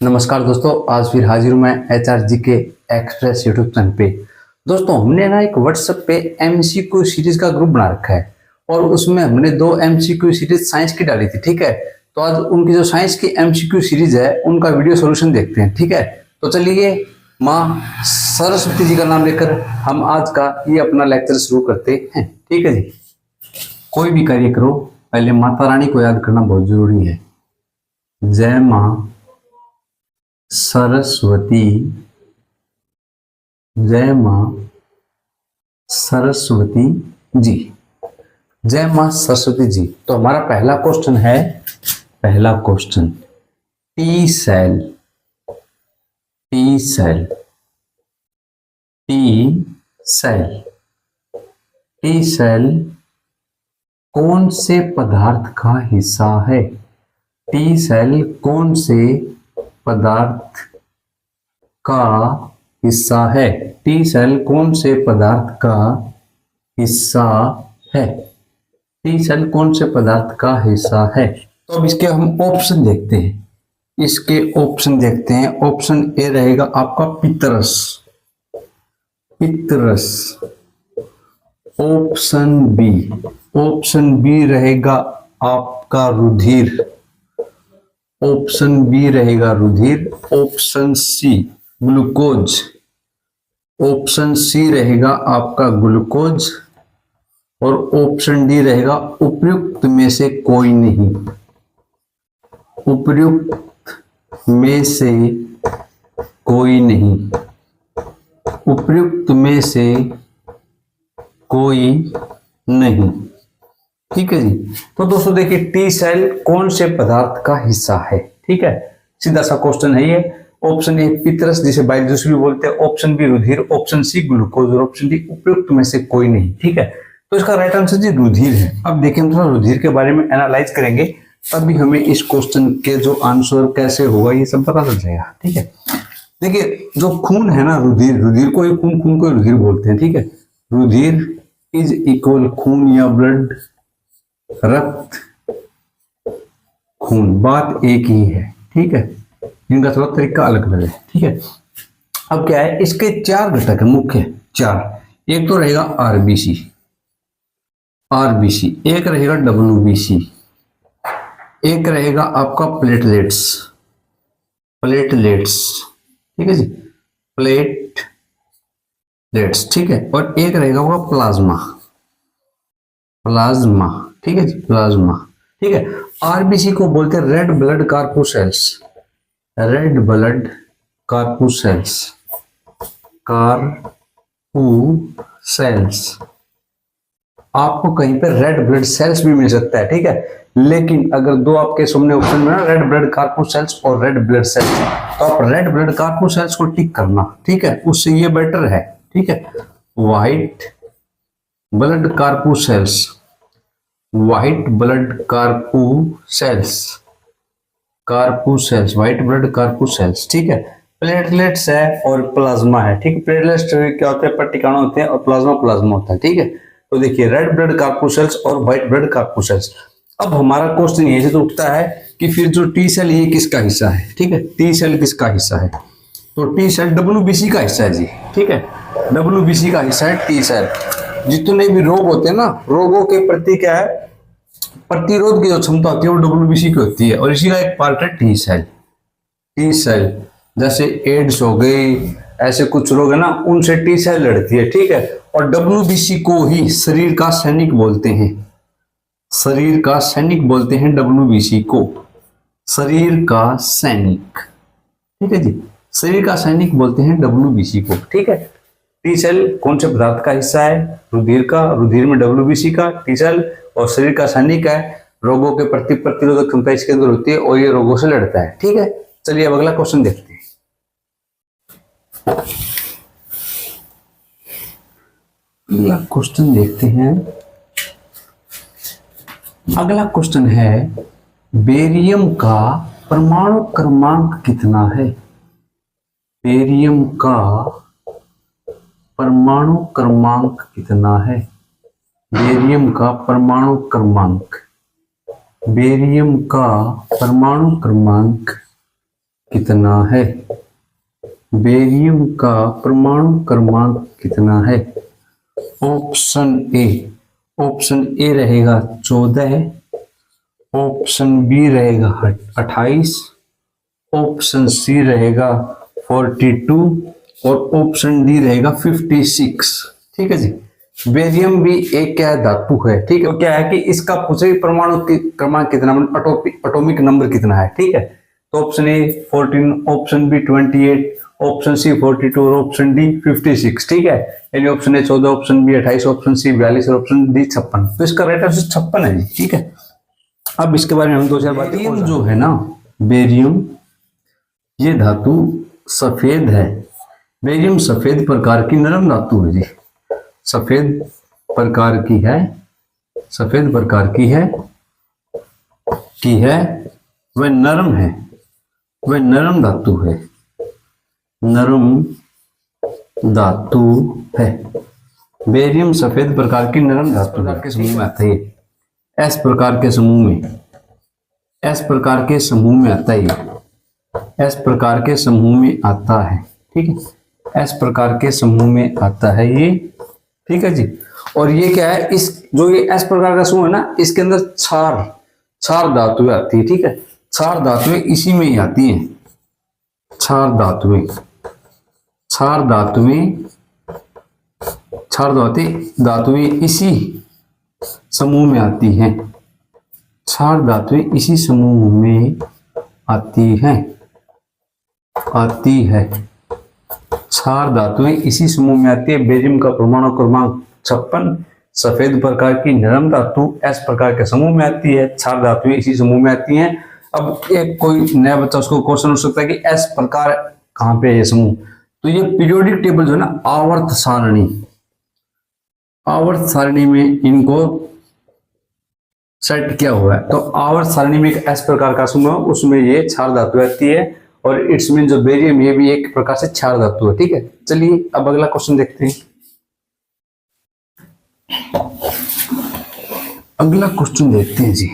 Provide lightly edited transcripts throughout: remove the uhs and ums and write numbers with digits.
नमस्कार दोस्तों, आज फिर हाजिर हूं मैं HRG के एक्सप्रेस यूट्यूब चैनल पे। दोस्तों, हमने ना एक व्हाट्सएप पे MCQ सीरीज का ग्रुप बना रखा है और उसमें हमने 2 MCQ सीरीज साइंस की डाली थी। ठीक है, तो आज उनकी जो साइंस की MCQ सीरीज है उनका वीडियो सॉल्यूशन देखते हैं। ठीक है, तो चलिए माँ सरस्वती जी का नाम लेकर हम आज का ये अपना लेक्चर शुरू करते हैं। ठीक है जी, कोई भी कार्य करो पहले माता रानी को याद करना बहुत जरूरी है। जय माँ सरस्वती, जय माँ सरस्वती जी, जय माँ सरस्वती जी। तो हमारा पहला क्वेश्चन है, पहला question T cell, T cell, T cell, T cell कौन से पदार्थ का हिस्सा है? टी सेल कौन से पदार्थ का हिस्सा है? टी सेल कौन से पदार्थ का हिस्सा है? टी सेल कौन से पदार्थ का हिस्सा है? तो अब इसके हम ऑप्शन देखते हैं। इसके ऑप्शन देखते हैं। ऑप्शन ए रहेगा आपका पितरस, पितरस। ऑप्शन बी रहेगा आपका रुधिर, ऑप्शन बी रहेगा रुधिर। Option c glucose, option c रहेगा आपका ग्लूकोज और ऑप्शन डी रहेगा उपर्युक्त में से कोई नहीं, उपर्युक्त में से कोई नहीं, उपर्युक्त में से कोई नहीं। ठीक है जी। तो दोस्तों देखिए, टी सेल कौन से पदार्थ का हिस्सा है? ठीक है, सीधा सा क्वेश्चन है ये। ऑप्शन ए पितरस जिसे बाइलजूस भी बोलते हैं, ऑप्शन बी रुधिर, ऑप्शन सी ग्लूकोज और ऑप्शन डी उपयुक्त में से कोई नहीं। ठीक है, तो इसका राइट आंसर जी रुधिर है। अब देखिए, हम थोड़ा रुधिर के बारे में एनालाइज करेंगे, तभी हमें इस क्वेश्चन के जो आंसर कैसे होगा ये सब पता चल जाएगा। ठीक है, देखिए जो खून है ना, रुधिर, रुधिर को ही खून को रुधिर बोलते हैं। ठीक है, रुधिर इज इक्वल खून या ब्लड, रक्त, खून, बात एक ही है। ठीक है, इनका थोड़ा तरीका अलग अलग है। ठीक है, अब क्या है, इसके 4 घटक है मुख्य, 4। एक तो रहेगा आरबीसी, आरबीसी, एक रहेगा डब्ल्यूबीसी, एक रहेगा आपका प्लेटलेट्स, प्लेटलेट्स। ठीक है जी, प्लेटलेट्स। ठीक है, और एक रहेगा वो प्लाज्मा, प्लाज्मा। ठीक है जी, प्लाज्मा। ठीक है, आरबीसी को बोलते हैं red blood कार्पूसेल्स, red blood corpuscles, कार्पूसेल्स। आपको कहीं पे रेड ब्लड सेल्स भी मिल सकता है। ठीक है, लेकिन अगर दो आपके सामने ऑप्शन में ना रेड ब्लड कार्पूसेल्स और रेड ब्लड सेल्स, तो आप रेड ब्लड कार्पूसेल्स को टिक करना। ठीक है, उससे ये बेटर है। ठीक है, white blood corpuscles, white blood corpuscles, corpuscles, white blood corpuscles. ठीक है, प्लेटलेट्स है और प्लाज्मा है। ठीक है, प्लेटलेट्स क्या होते हैं, पट्टिकाणु होते हैं, और प्लाज्मा प्लाज्मा होता है। ठीक है, तो देखिए रेड ब्लड कार्पूसेल्स और व्हाइट ब्लड कार्पूसेल्स। अब हमारा क्वेश्चन यही से उठता है कि फिर जो टी सेल ये किसका हिस्सा है? ठीक है, टी सेल किसका हिस्सा है? तो टी सेल डब्ल्यूबीसी का हिस्सा है जी। ठीक है, डब्ल्यूबीसी का हिस्सा है टी सेल। जितने भी रोग होते हैं ना, रोगों के प्रति क्या है, प्रतिरोध की जो क्षमता होती है वो डब्ल्यूबीसी की होती है, और इसी का एक पार्ट है टी सेल। टी सेल जैसे एड्स हो गई, ऐसे कुछ रोग है ना, उनसे टी सेल लड़ती है। ठीक है, और डब्ल्यूबीसी को ही शरीर का सैनिक बोलते हैं, शरीर का सैनिक बोलते हैं डब्ल्यूबीसी को, शरीर का सैनिक। ठीक है जी, शरीर का सैनिक बोलते हैं डब्ल्यूबीसी को। ठीक है, टी सेल कौन से पदार्थ का हिस्सा है? रुधिर का, रुधिर में डब्ल्यूबीसी का टी सेल, और शरीर का सैनिक है, रोगों के प्रति प्रतिरोधक क्षमता इसके अंदर होती है और ये रोगों से लड़ता है। ठीक है, चलिए अब अगला क्वेश्चन देखते हैं। अगला क्वेश्चन देखते हैं। अगला क्वेश्चन है, बेरियम का परमाणु क्रमांक कितना है? बेरियम का परमाणु क्रमांक कितना है? बेरियम का परमाणु क्रमांक, बेरियम का परमाणु क्रमांक कितना है, बेरियम का परमाणु क्रमांक कितना है। ऑप्शन ए रहेगा 14, ऑप्शन बी रहेगा 28, ऑप्शन सी रहेगा 42 और ऑप्शन डी रहेगा 56। ठीक है जी। बेरियम भी एक क्या धातु है, ठीक है। तो क्या है कि इसका पूछे परमाणु क्रमांक कितना, मतलब एटॉमिक नंबर कितना है। ठीक है, तो option A 14, option B 28, option C 42 और ऑप्शन डी 56। ठीक है, यानी option A 14, option B 28, option C 42 और ऑप्शन डी 56। तो इसका राइट आंसर 56 है जी। ठीक है, अब इसके बारे में हम 2-4 बातें। जो है ना बेरियम, ये धातु सफेद है। बेरियम सफेद प्रकार की नरम धातु है जी, सफेद प्रकार की है, सफेद प्रकार की है, वह नरम है, वह नरम धातु है, नरम धातु है। बेरियम सफेद प्रकार की नरम धातु के समूह में आता है, एस प्रकार के समूह में, एस प्रकार के समूह में आता है, एस प्रकार के समूह में आता है। ठीक है, एस प्रकार के समूह में आता है ये। ठीक है जी, और ये क्या है, इस जो ये एस प्रकार का समूह है ना, इसके अंदर चार धातुएं आती है। ठीक है, चार धातुएं इसी में ही आती हैं, चार धातुएं इसी समूह में आती हैं, चार धातुएं इसी समूह में आती है, चार धातुएं इसी समूह में आती है। बेरियम का परमाणु क्रमांक 56, सफेद प्रकार की नरम धातु एस प्रकार के समूह में आती है, चार धातुएं इसी समूह में आती हैं। अब एक कोई नया बच्चा, उसको क्वेश्चन हो सकता है कि एस प्रकार कहाँ पे है ये समूह, तो ये पीरियोडिक टेबल जो है ना, आवर्त सारणी में इनको सेट किया हुआ है। तो आवर्त सारणी में एक एस प्रकार का समूह, उसमें ये चार धातु आती है, और इट्स मीन जो बेरियम ये भी एक प्रकार से चार धातु है। ठीक है, चलिए अब अगला क्वेश्चन देखते हैं। अगला क्वेश्चन देखते हैं जी।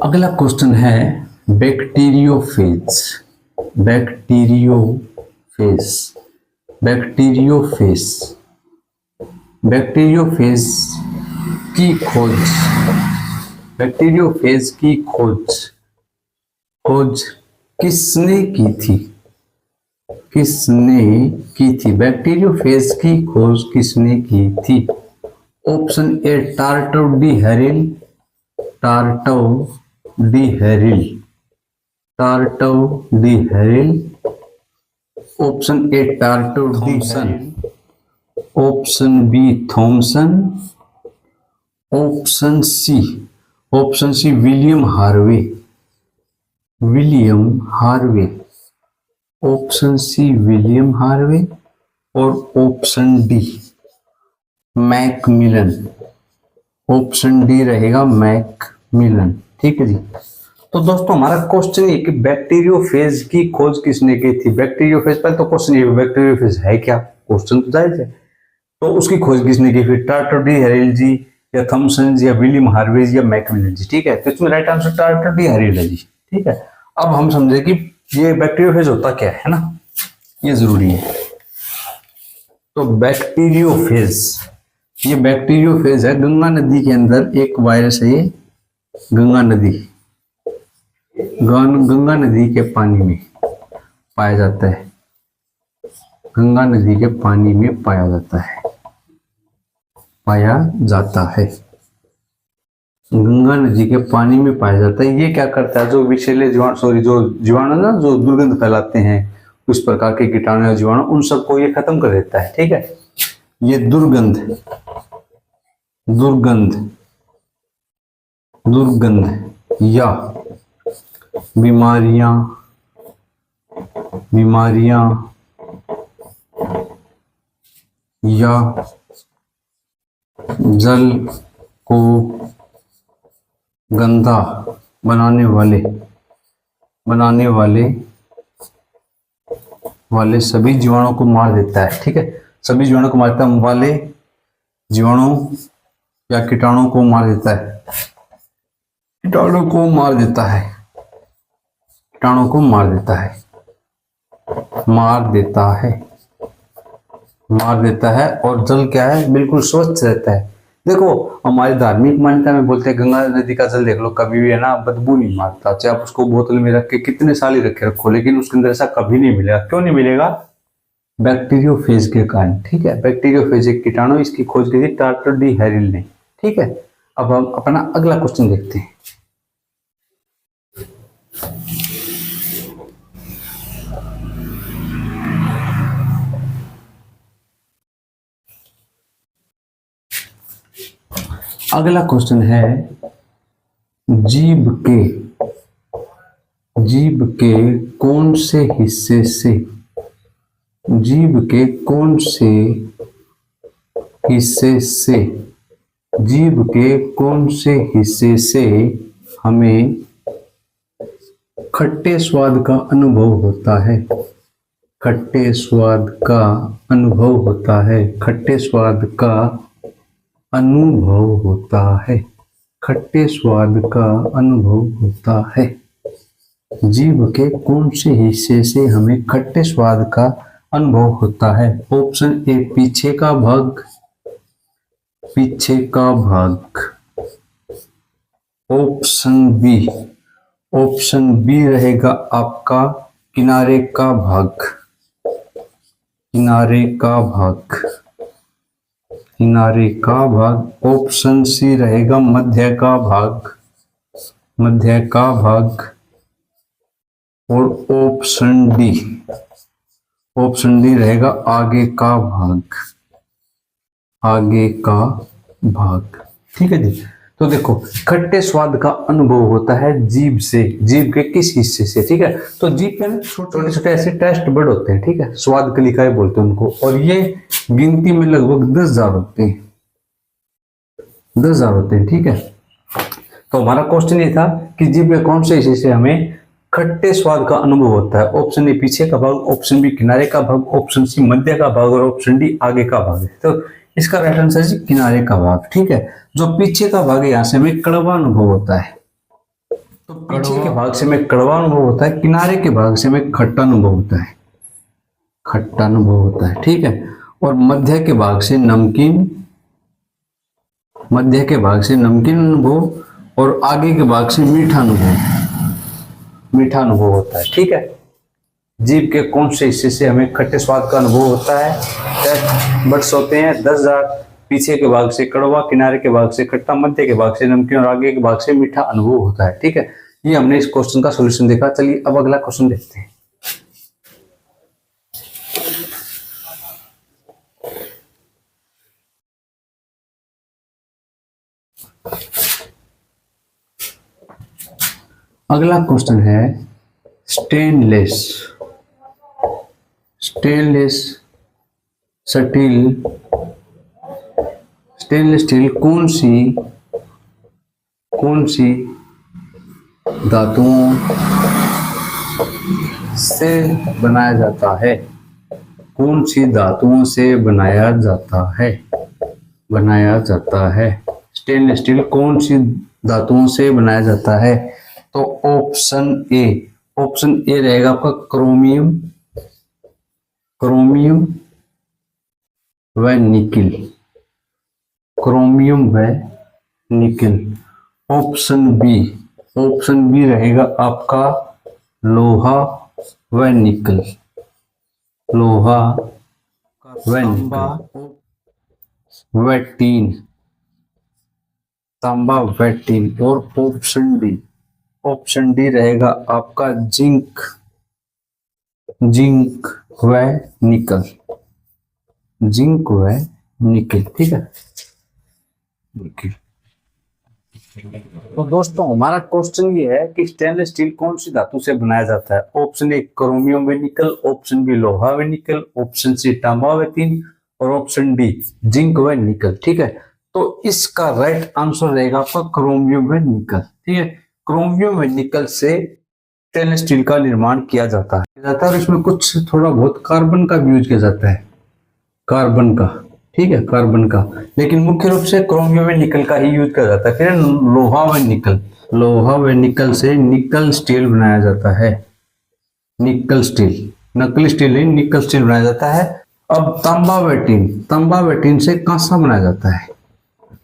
अगला क्वेश्चन है बैक्टीरियोफेज। बैक्टीरियोफेज की खोज किसने की थी? बैक्टीरियोफेज की खोज किसने की थी? ऑप्शन ए टार्टो डी हैरिल, ऑप्शन ए टार्टो डी हैरिल, option b Thomson, option c William Harvey, option c William Harvey और option d Macmillan, option d रहेगा मैकमिलन। ठीक है जी, तो दोस्तों हमारा क्वेश्चन ये कि बैक्टीरियोफेज की खोज किसने की थी। बैक्टीरियोफेज पर तो क्वेश्चन ये बैक्टीरियोफेज है क्या, क्वेश्चन तो जायज है, तो उसकी खोज किसने की, फिर टार्टो डी हैरिल जी या थॉमसन जी या विलियम हार्वे जी या मैकमिलन जी। ठीक है, तो इसमें राइट आंसर टार्टो डी हैरिल है जी। ठीक है, अब हम समझे कि ये बैक्टीरियोफेज होता क्या है ना, ये जरूरी है। तो बैक्टीरियोफेज है, गंगा नदी के अंदर एक वायरस है, ये गंगा नदी के पानी में पाया जाता है, गंगा नदी के पानी में पाया जाता है, गंगा नदी के पानी में पाया जाता है। ये क्या करता है, जो विषैले जीवाणु ना, जो दुर्गंध फैलाते हैं, उस प्रकार के कीटाणु या जीवाणु, उन सबको ये खत्म कर देता है। ठीक है, ये दुर्गंध या बीमारियां या जल को गंदा बनाने वाले सभी जीवाणुओं को मार देता है। ठीक है, सभी जीवाणुओं को मारता है, वाले जीवाणु या कीटाणुओं को मार देता है। कीटाणु को मार देता है, कीटाणु को मार देता है, मार देता है, मार देता है। और जल क्या है, बिल्कुल स्वच्छ रहता है। देखो हमारी धार्मिक मान्यता में बोलते हैं गंगा नदी का जल देख लो, कभी भी है ना बदबू नहीं मारता, चाहे आप उसको बोतल में रख के कितने साल ही रखे रखो, लेकिन उसके अंदर ऐसा कभी नहीं मिलेगा। क्यों नहीं मिलेगा? बैक्टीरियोफेज के कारण। ठीक है, बैक्टीरियोफेज एक कीटाणु, इसकी खोज की थी टार्टर डी हैरिल ने। ठीक है, अब हम अपना अगला क्वेश्चन देखते हैं। अगला क्वेश्चन है जीभ के कौन से हिस्से से, जीभ के कौन से हिस्से से, जीभ के कौन से हिस्से से हमें खट्टे स्वाद का अनुभव होता है, खट्टे स्वाद का अनुभव होता है, खट्टे स्वाद का अनुभव होता है, खट्टे स्वाद का अनुभव होता है। जीभ के कौन से हिस्से से हमें खट्टे स्वाद का अनुभव होता है? ऑप्शन ए पीछे का भाग, पीछे का भाग। ऑप्शन बी रहेगा आपका किनारे का भाग, किनारे का भाग, किनारे का भाग। ऑप्शन सी रहेगा मध्य का भाग, मध्य का भाग। और ऑप्शन डी रहेगा आगे का भाग, आगे का भाग। ठीक है जी, तो देखो खट्टे स्वाद का अनुभव होता है जीभ से, जीभ के किस हिस्से से? ठीक है, तो जीभ पे छोटे छोटे ऐसे टेस्ट बर्ड होते हैं, ठीक है, स्वाद कलिकाएं बोलते हैं उनको, और ये गिनती में लगभग 10,000 होते हैं, 10,000 होते हैं। ठीक है, तो हमारा क्वेश्चन ये था कि जीभ के कौन से हिस्से से हमें खट्टे स्वाद का अनुभव होता है? ऑप्शन ए पीछे का भाग, ऑप्शन बी किनारे का भाग, ऑप्शन सी मध्य का भाग, और ऑप्शन डी आगे का भाग है। तो इसका राइट आंसर है किनारे का भाग। ठीक है, जो पीछे का भाग है यहाँ से हमें कड़वा अनुभव होता है, तो पीछे के भाग से हमें कड़वा अनुभव होता है, किनारे के भाग से हमें खट्टा अनुभव होता है, खट्टा अनुभव होता है। ठीक है, और मध्य के भाग से नमकीन, मध्य के भाग से नमकीन अनुभव, और आगे के भाग से मीठा अनुभव, मीठा अनुभव होता है। ठीक है, जीभ के कौन से हिस्से से हमें खट्टे स्वाद का अनुभव होता है? टेस्ट बर्ड्स होते हैं 10,000, पीछे के भाग से कड़वा, किनारे के भाग से खट्टा, मध्य के भाग से नमकीन, और आगे के भाग से मीठा अनुभव होता है। ठीक है, ये हमने इस क्वेश्चन का सॉल्यूशन देखा। चलिए अब अगला क्वेश्चन देखते हैं। अगला क्वेश्चन है stainless, stainless steel, stainless steel कौन सी धातुओं से बनाया जाता है? कौन सी धातुओं से बनाया जाता है, बनाया जाता है? स्टेनलेस स्टील कौन सी धातुओं से बनाया जाता है? तो ऑप्शन ए रहेगा आपका क्रोमियम, क्रोमियम व निकिल, क्रोमियम व निकिल। ऑप्शन बी रहेगा आपका लोहा व निकल, लोहा व निकल, व टीन, तांबा व टीन। और ऑप्शन डी रहेगा आपका जिंक, जिंक व निकल, जिंक व निकल। ठीक है, तो दोस्तों हमारा क्वेश्चन ये है कि स्टेनलेस स्टील कौन सी धातु से बनाया जाता है? ऑप्शन ए क्रोमियम व निकल, ऑप्शन बी लोहा व निकल, ऑप्शन सी तांबा व टीन, और ऑप्शन डी जिंक व निकल। ठीक है, तो इसका राइट आंसर रहेगा आपका क्रोमियम व निकल। ठीक है, क्रोमियम व निकल से स्टेनलेस स्टील का निर्माण किया जाता है, और इसमें कुछ थोड़ा बहुत कार्बन का भी यूज किया जाता है, कार्बन का। ठीक है, कार्बन का। लेकिन मुख्य रूप से क्रोमियम व निकल का ही यूज किया जाता है। फिर लोहा व निकल, लोहा व निकल से निकल स्टील बनाया जाता है, निकल स्टील, नकली स्टील नहीं, निकल स्टील बनाया जाता है। अब तांबा व टीन, तांबा व टीन से कांसा बनाया जाता है,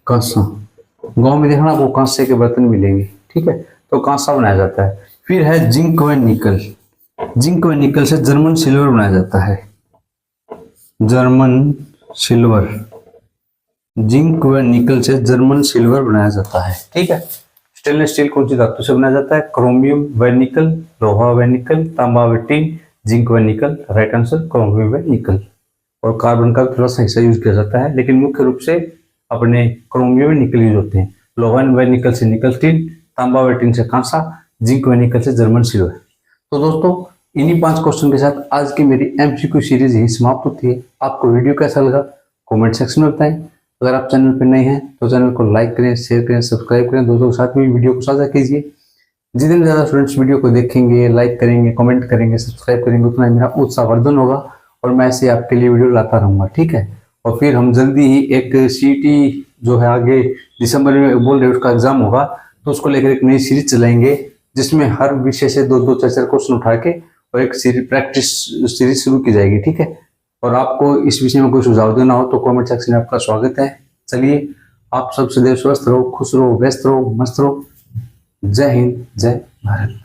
कांसा। गांव में देखना आपको कांसे के बर्तन मिलेंगे, ठीक है, तो कांसा बनाया जाता है। फिर है जिंक व निकल, जिंक व निकल से जर्मन सिल्वर बनाया जाता है, जर्मन सिल्वर, जिंक व निकल से जर्मन सिल्वर बनाया जाता है, ठीक है। स्टेनलेस स्टील कौन सी धातु से बनाया जाता है? क्रोमियम व निकल, लोहा व निकल, तांबा व टीन, जिंक व निकल। राइट आंसर क्रोमियम व निकल। और कार्बन का थोड़ा सा हिस्सा यूज किया जाता है, लेकिन मुख्य रूप से अपने क्रोमियम व निकल यूज होते हैं। लोहा व निकल से निकल स्टील, तांबा व टीन से कांसा, जिंक व निकल से जर्मन सिल्वर। तो दोस्तों इन्हीं 5 क्वेश्चन के साथ आज की मेरी एमसीक्यू सीरीज यही समाप्त होती है। आपको वीडियो कैसा लगा कमेंट सेक्शन में बताएं। अगर आप चैनल पर नए हैं तो चैनल को लाइक करें, शेयर करें, सब्सक्राइब करें, दोस्तों के साथ में वीडियो को साझा कीजिए। जितने ज़्यादा स्टूडेंट्स वीडियो को देखेंगे, लाइक करेंगे, कमेंट करेंगे, सब्सक्राइब करेंगे, उतना ही मेरा उत्साहवर्धन होगा और मैं ऐसे आपके लिए वीडियो लाता रहूँगा, ठीक है। और फिर हम जल्दी ही एक सीटी जो है आगे दिसंबर में बोल रहे उसका एग्जाम होगा, तो उसको लेकर एक नई सीरीज चलाएंगे जिसमें हर विषय से 2-2 4-4 क्वेश्चन उठा के और एक सीरीज प्रैक्टिस सीरीज शुरू की जाएगी, ठीक है। और आपको इस विषय में कोई सुझाव देना हो तो कमेंट सेक्शन में आपका स्वागत है। चलिए, आप सब सदैव स्वस्थ रहो, खुश रहो, व्यस्त रहो, मस्त रहो। जय हिंद, जय भारत।